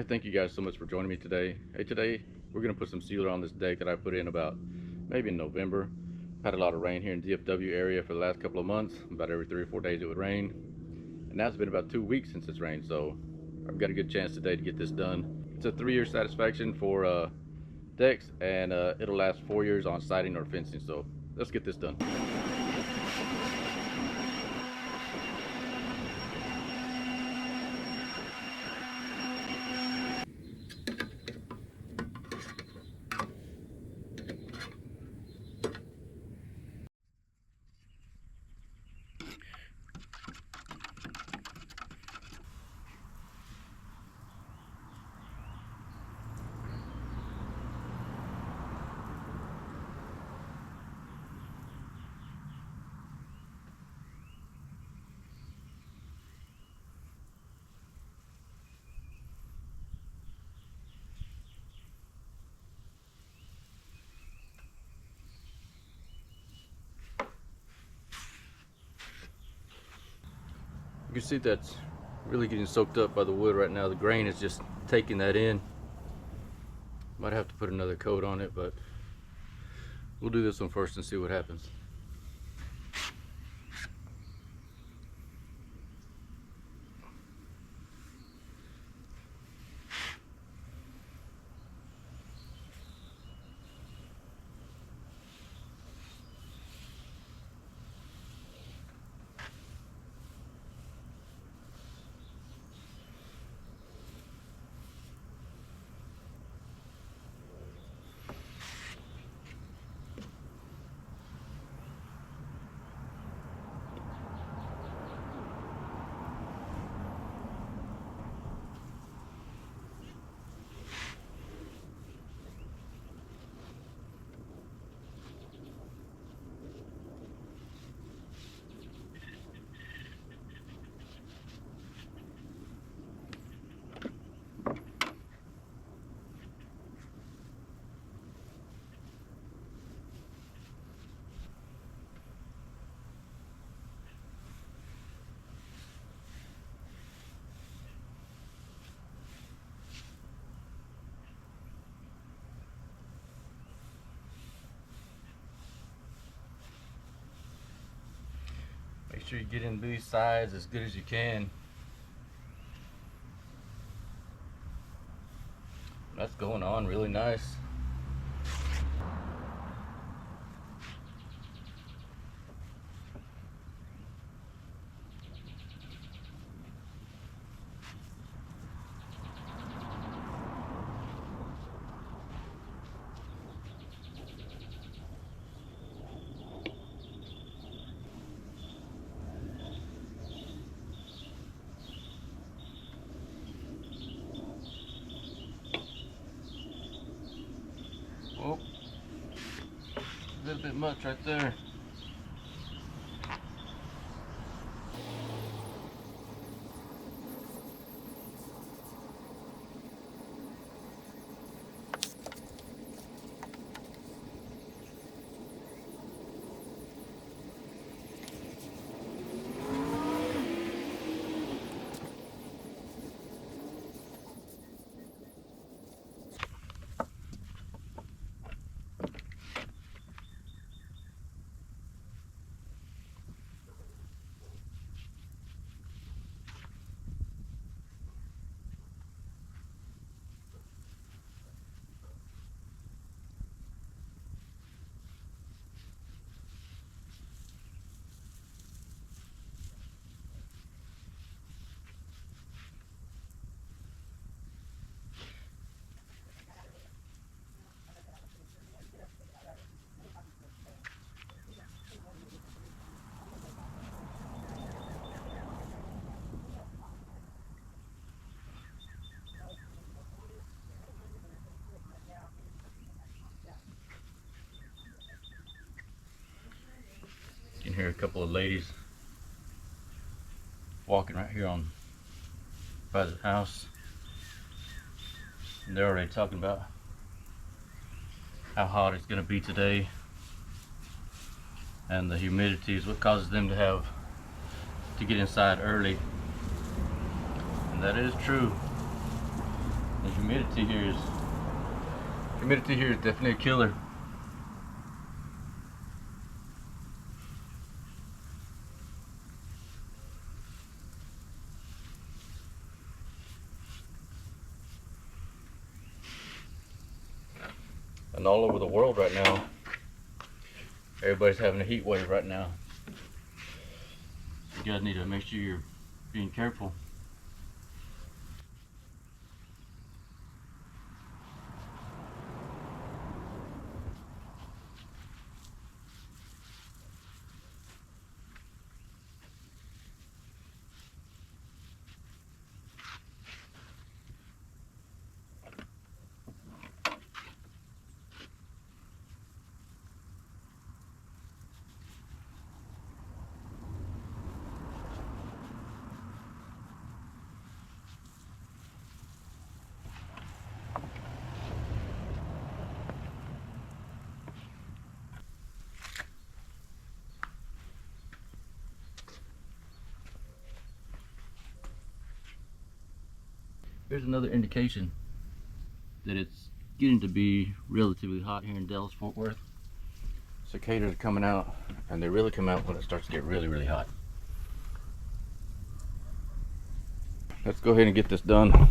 Hey, thank you guys so much for joining me today. Hey, today we're gonna put some sealer on this deck that I put in about maybe in November. Had a lot of rain here in DFW area for the last couple of months. About every 3 or 4 days it would rain, and now it's been about 2 weeks since it's rained. So I've got a good chance today to get this done. It's a 3-year satisfaction for decks, and it'll last 4 years on siding or fencing. So let's get this done. You can see that's really getting soaked up by the wood right now. The grain is just taking that in. Might have to put another coat on it, but we'll do this one first and see what happens. Make sure you get in these sides as good as you can. That's going on really nice. Oh, a little bit much right there. You can hear a couple of ladies walking right here on by the house, and they're already talking about how hot it's going to be today, and the humidity is what causes them to get inside early, and that is true. The humidity here is definitely a killer. And all over the world right now, everybody's having a heat wave right now. You guys need to make sure you're being careful. Here's another indication that it's getting to be relatively hot here in Dallas, Fort Worth. Cicadas are coming out, and they really come out when it starts to get really, really hot. Let's go ahead and get this done.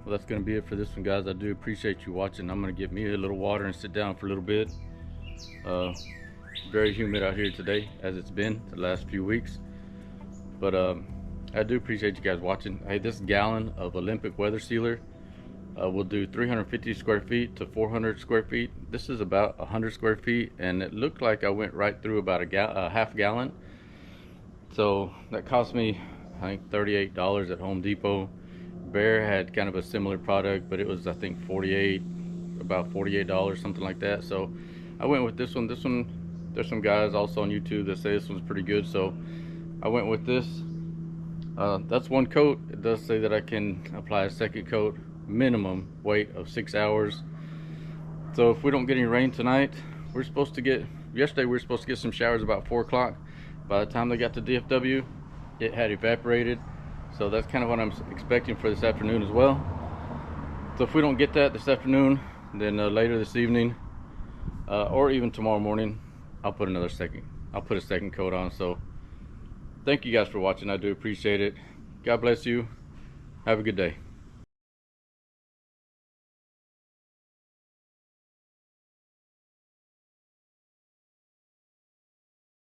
Well, that's going to be it for this one, guys. I do appreciate you watching. I'm going to get me a little water and sit down for a little bit. Very humid out here today, as it's been the last few weeks. But I do appreciate you guys watching. Hey, this gallon of Olympic weather sealer will do 350 square feet to 400 square feet. This is about 100 square feet, and it looked like I went right through about a half gallon. So that cost me, I think, $38 at Home Depot. Bear had kind of a similar product, but it was, I think, about $48, something like that. So I went with this one. There's some guys also on YouTube that say this one's pretty good, so I went with this. That's one coat. It does say that I can apply a second coat, minimum wait of 6 hours. So if we don't get any rain tonight, yesterday we were supposed to get some showers about 4 o'clock. By the time they got to DFW, it had evaporated. So that's kind of what I'm expecting for this afternoon as well. So if we don't get that this afternoon, then later this evening, or even tomorrow morning, I'll put a second coat on. So thank you guys for watching. I do appreciate it. God bless you. Have a good day.